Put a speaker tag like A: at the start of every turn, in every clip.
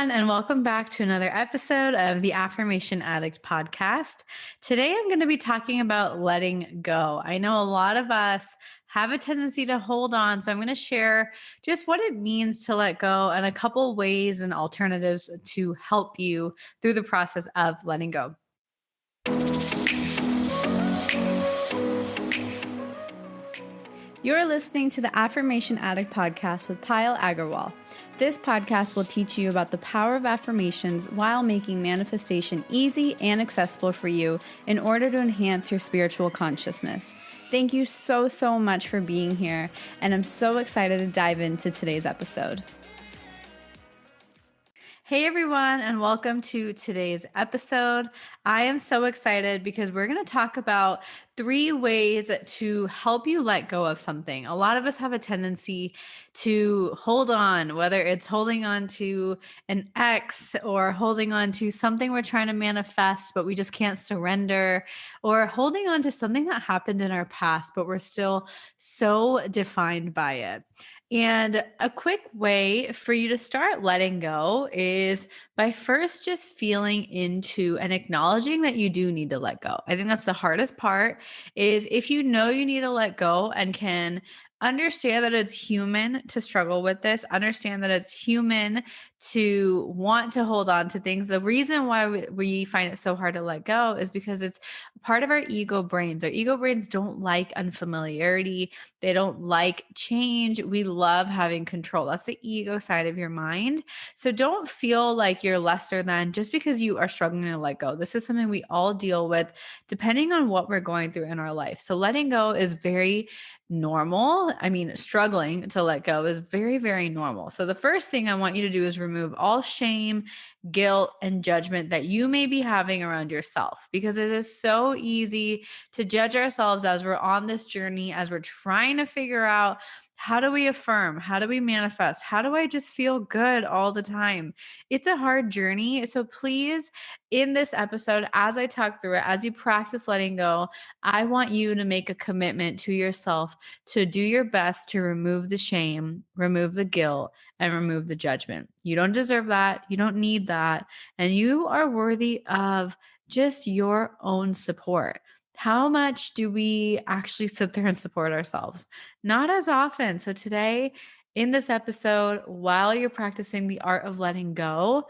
A: everyone, and welcome back to another episode of the Affirmation Addict podcast. Today, I'm going to be talking about letting go. I know a lot of us have a tendency to hold on, so I'm going to share just what it means to let go and a couple ways and alternatives to help you through the process of letting go. You're listening to the Affirmation Addict podcast with Payal Agarwal. This podcast will teach you about the power of affirmations while making manifestation easy and accessible for you in order to enhance your spiritual consciousness. Thank you so much for being here, and I'm so excited to dive into today's episode. Hey everyone, and welcome to today's episode. I am so excited because we're going to talk about 3 ways to help you let go of something. A lot of us have a tendency to hold on, whether it's holding on to an ex or holding on to something we're trying to manifest, but we just can't surrender, or holding on to something that happened in our past, but we're still so defined by it. And a quick way for you to start letting go is by first just feeling into and acknowledging that you do need to let go. I think that's the hardest part is if you know you need to let go and can understand that it's human to struggle with this, understand that it's human to want to hold on to things. The reason why we find it so hard to let go is because it's part of our ego brains. Our ego brains don't like unfamiliarity. They don't like change. We love having control. That's the ego side of your mind. So don't feel like you're lesser than just because you are struggling to let go. This is something we all deal with depending on what we're going through in our life. So letting go is very normal. I mean, struggling to let go is very normal. So the first thing I want you to do is remove all shame, guilt, and judgment that you may be having around yourself, because it is so easy to judge ourselves as we're on this journey, as we're trying to figure out, how do we affirm? How do we manifest? How do I just feel good all the time? It's a hard journey. So please, in this episode, as I talk through it, as you practice letting go, I want you to make a commitment to yourself to do your best to remove the shame, remove the guilt, and remove the judgment. You don't deserve that. You don't need that. And you are worthy of just your own support. How much do we actually sit there and support ourselves? Not as often. So today, in this episode, while you're practicing the art of letting go,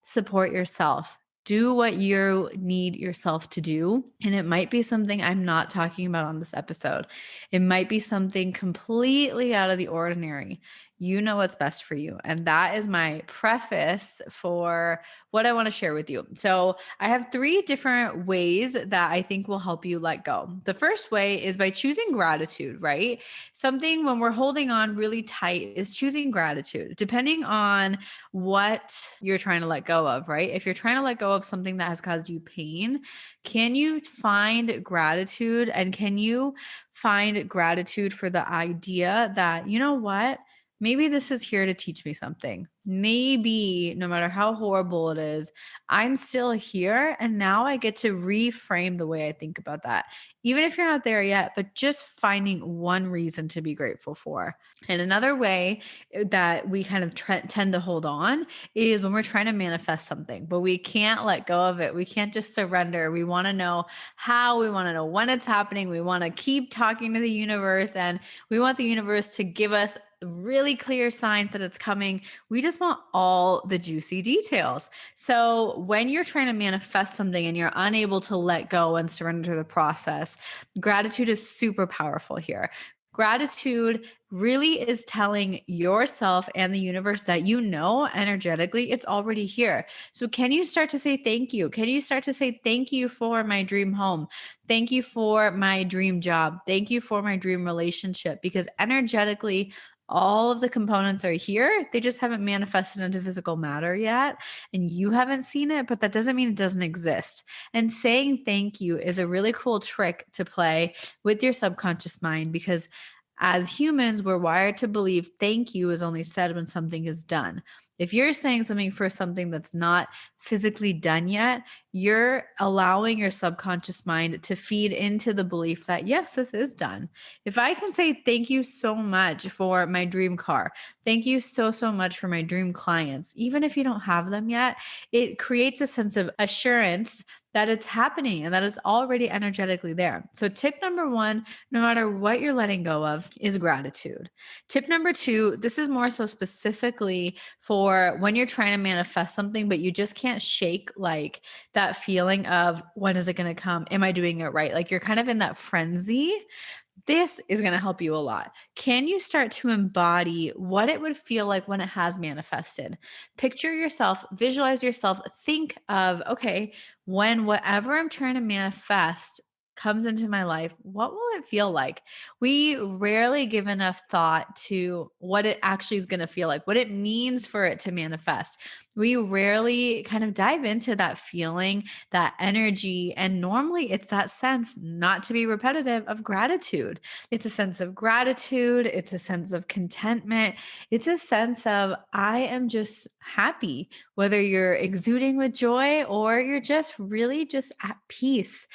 A: support yourself. Do what you need yourself to do. And it might be something I'm not talking about on this episode. It might be something completely out of the ordinary. You know what's best for you. And that is my preface for what I want to share with you. So I have 3 different ways that I think will help you let go. The first way is by choosing gratitude, right? Something when we're holding on really tight is choosing gratitude, depending on what you're trying to let go of, right? If you're trying to let go of something that has caused you pain, can you find gratitude? And can you find gratitude for the idea that, you know what? Maybe this is here to teach me something. Maybe no matter how horrible it is, I'm still here. And now I get to reframe the way I think about that. Even if you're not there yet, but just finding one reason to be grateful for. And another way that we kind of tend to hold on is when we're trying to manifest something, but we can't let go of it. We can't just surrender. We want to know how, we want to know when it's happening. We want to keep talking to the universe, and we want the universe to give us really clear signs that it's coming. We just want all the juicy details. So when you're trying to manifest something and you're unable to let go and surrender to the process, gratitude is super powerful here. Gratitude really is telling yourself and the universe that you know energetically it's already here. So can you start to say thank you? Can you start to say thank you for my dream home? Thank you for my dream job. Thank you for my dream relationship, because energetically, all of the components are here. They just haven't manifested into physical matter yet. And you haven't seen it, but that doesn't mean it doesn't exist. And saying thank you is a really cool trick to play with your subconscious mind, because as humans, we're wired to believe thank you is only said when something is done. If you're saying something for something that's not physically done yet, you're allowing your subconscious mind to feed into the belief that, yes, this is done. If I can say thank you so much for my dream car, thank you so, so much for my dream clients, even if you don't have them yet, it creates a sense of assurance that it's happening and that it's already energetically there. So, tip number one, no matter what you're letting go of, is gratitude. Tip number two, this is more so specifically for when you're trying to manifest something, but you just can't shake like that feeling of when is it going to come? Am I doing it right? Like you're kind of in that frenzy. This is going to help you a lot. Can you start to embody what it would feel like when it has manifested? Picture yourself, visualize yourself, think of, okay, when whatever I'm trying to manifest comes into my life, what will it feel like? We rarely give enough thought to what it actually is going to feel like, what it means for it to manifest. We rarely kind of dive into that feeling, that energy. And normally it's that sense, not to be repetitive, of gratitude. It's a sense of gratitude. It's a sense of contentment. It's a sense of, I am just happy, whether you're exuding with joy or you're just really just at peace.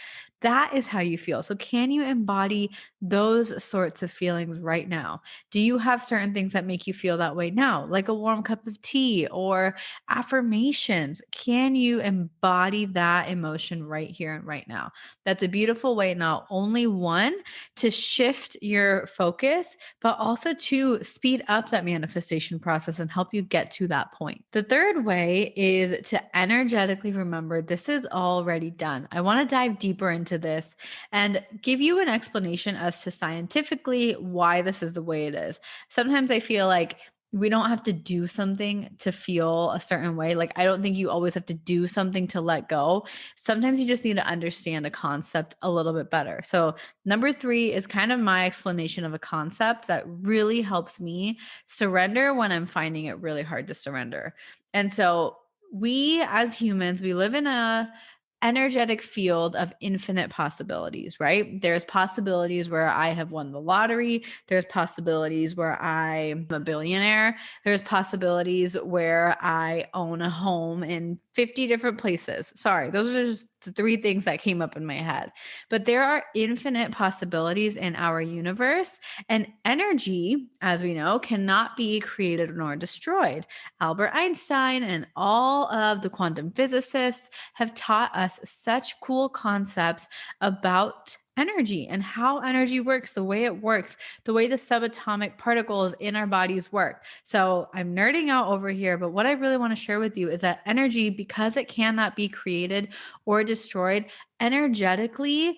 A: That is how you feel. So, can you embody those sorts of feelings right now? Do you have certain things that make you feel that way now, like a warm cup of tea or affirmations? Can you embody that emotion right here and right now? That's a beautiful way, not only one, to shift your focus, but also to speed up that manifestation process and help you get to that point. The third way is to energetically remember this is already done. I want to dive deeper into this and give you an explanation as to scientifically why this is the way it is. Sometimes I feel like we don't have to do something to feel a certain way. Like, I don't think you always have to do something to let go. Sometimes you just need to understand a concept a little bit better. So, number three is kind of my explanation of a concept that really helps me surrender when I'm finding it really hard to surrender. And so, we as humans, we live in a energetic field of infinite possibilities, right? There's possibilities where I have won the lottery. There's possibilities where I'm a billionaire. There's possibilities where I own a home in 50 different places. Sorry, those are just the three things that came up in my head. But there are infinite possibilities in our universe, and energy, as we know, cannot be created nor destroyed. Albert Einstein and all of the quantum physicists have taught us such cool concepts about energy and how energy works, the way it works, the way the subatomic particles in our bodies work. So I'm nerding out over here, but what I really want to share with you is that energy, because it cannot be created or destroyed, energetically,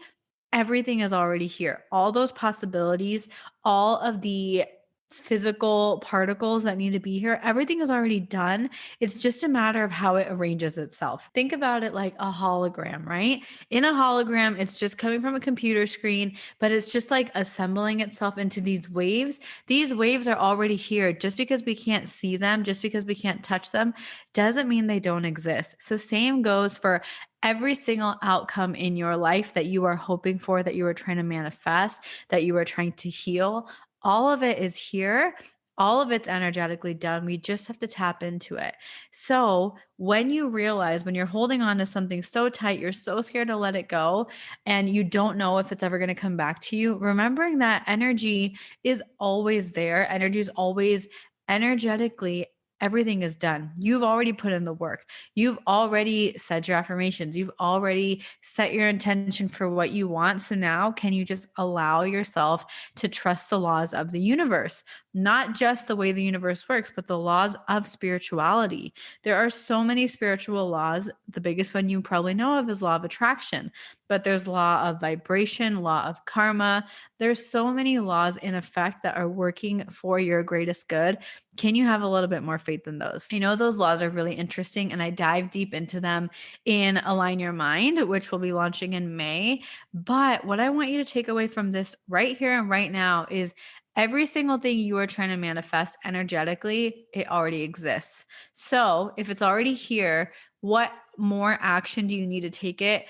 A: everything is already here. All those possibilities, all of the physical particles that need to be here, everything is already done. It's just a matter of how it arranges itself. Think about it like a hologram, right? In a hologram, it's just coming from a computer screen, but it's just like assembling itself into these waves. These waves are already here. Just because we can't see them, just because we can't touch them, doesn't mean they don't exist. So, same goes for every single outcome in your life that you are hoping for, that you are trying to manifest, that you are trying to heal. All of it is here. All of it's energetically done. We just have to tap into it. So, when you realize when you're holding on to something so tight, you're so scared to let it go, and you don't know if it's ever going to come back to you, remembering that energy is always there. Energy is always energetically, everything is done. You've already put in the work. You've already said your affirmations. You've already set your intention for what you want. So now, can you just allow yourself to trust the laws of the universe? Not just the way the universe works, but the laws of spirituality. There are so many spiritual laws. The biggest one you probably know of is law of attraction, but there's law of vibration, law of karma. There's so many laws in effect that are working for your greatest good. Can you have a little bit more faith in those? I know those laws are really interesting, and I dive deep into them in Align Your Mind, which will be launching in May. But what I want you to take away from this right here and right now is every single thing you are trying to manifest energetically, it already exists. So if it's already here, what more action do you need to take it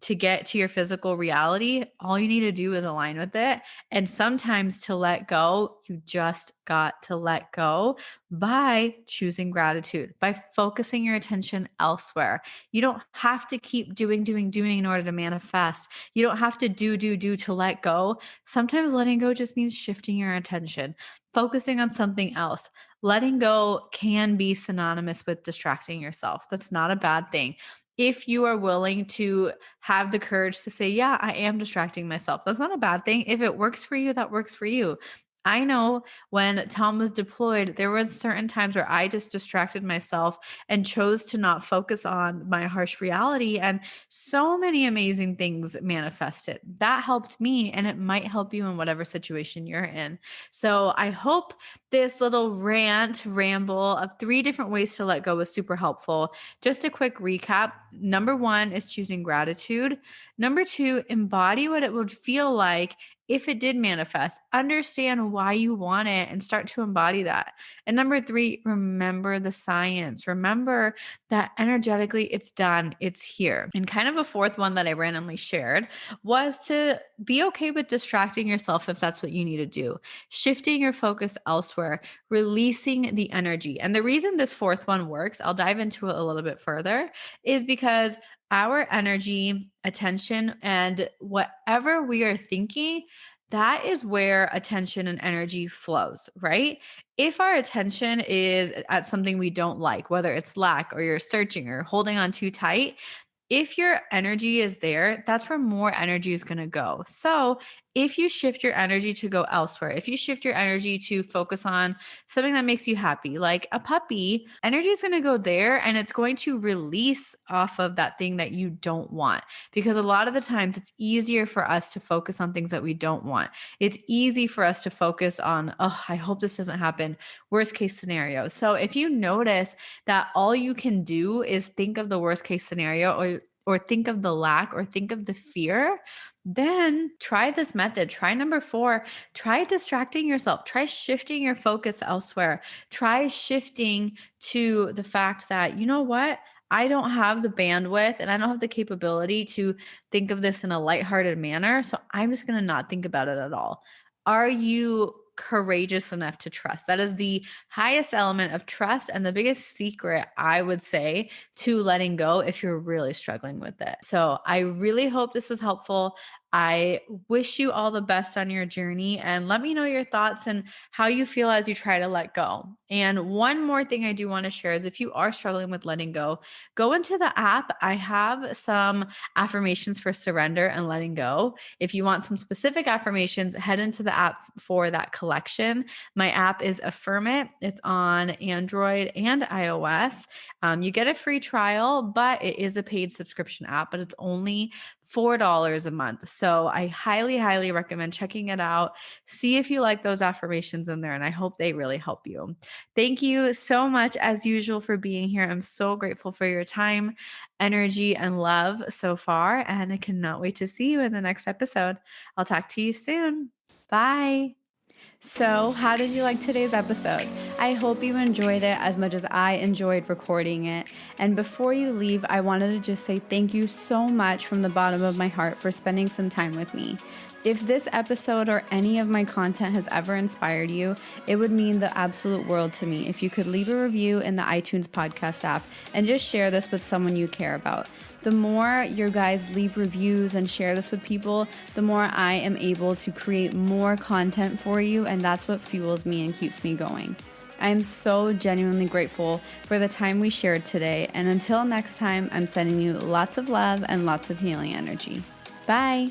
A: to get to your physical reality, all you need to do is align with it. And sometimes to let go, you just got to let go by choosing gratitude, by focusing your attention elsewhere. You don't have to keep doing in order to manifest. You don't have to do to let go. Sometimes letting go just means shifting your attention, focusing on something else. Letting go can be synonymous with distracting yourself. That's not a bad thing. If you are willing to have the courage to say, yeah, I am distracting myself, that's not a bad thing. If it works for you, that works for you. I know when Tom was deployed, there was certain times where I just distracted myself and chose to not focus on my harsh reality, and so many amazing things manifested. That helped me, and it might help you in whatever situation you're in. So I hope this little ramble of 3 different ways to let go was super helpful. Just a quick recap. Number 1 is choosing gratitude. Number 2, embody what it would feel like if it did manifest. Understand why you want it and start to embody that. And number 3, remember the science. Remember that energetically it's done, it's here. And kind of a fourth one that I randomly shared was to be okay with distracting yourself if that's what you need to do, shifting your focus elsewhere, releasing the energy. And the reason this fourth one works, I'll dive into it a little bit further, is because our energy, attention, and whatever we are thinking, that is where attention and energy flows, right? If our attention is at something we don't like, whether it's lack or you're searching or holding on too tight, if your energy is there, that's where more energy is going to go. So, if you shift your energy to go elsewhere, if you shift your energy to focus on something that makes you happy, like a puppy, energy is going to go there and it's going to release off of that thing that you don't want. Because a lot of the times it's easier for us to focus on things that we don't want. It's easy for us to focus on, oh, I hope this doesn't happen. Worst case scenario. So, if you notice that all you can do is think of the worst case scenario or think of the lack or think of the fear, then try this method. Try number 4. Try distracting yourself. Try shifting your focus elsewhere. Try shifting to the fact that, you know what? I don't have the bandwidth and I don't have the capability to think of this in a lighthearted manner. So I'm just going to not think about it at all. Are you courageous enough to trust? That is the highest element of trust and the biggest secret, I would say, to letting go if you're really struggling with it. So I really hope this was helpful. I wish you all the best on your journey, and let me know your thoughts and how you feel as you try to let go. And one more thing I do want to share is if you are struggling with letting go into the app. I have some affirmations for surrender and letting go. If you want some specific affirmations, head into the app for that collection. My app is Affirm It. It's on Android and iOS. You get a free trial, but it is a paid subscription app, but it's only $4 a month. So I highly, highly recommend checking it out. See if you like those affirmations in there, and I hope they really help you. Thank you so much, as usual, for being here. I'm so grateful for your time, energy, and love so far, and I cannot wait to see you in the next episode. I'll talk to you soon. Bye. So, how did you like today's episode? I hope you enjoyed it as much as I enjoyed recording it. And before you leave, I wanted to just say thank you so much from the bottom of my heart for spending some time with me. If this episode or any of my content has ever inspired you, it would mean the absolute world to me if you could leave a review in the iTunes podcast app and just share this with someone you care about. The more your guys leave reviews and share this with people, the more I am able to create more content for you, and that's what fuels me and keeps me going. I am so genuinely grateful for the time we shared today, and until next time, I'm sending you lots of love and lots of healing energy. Bye!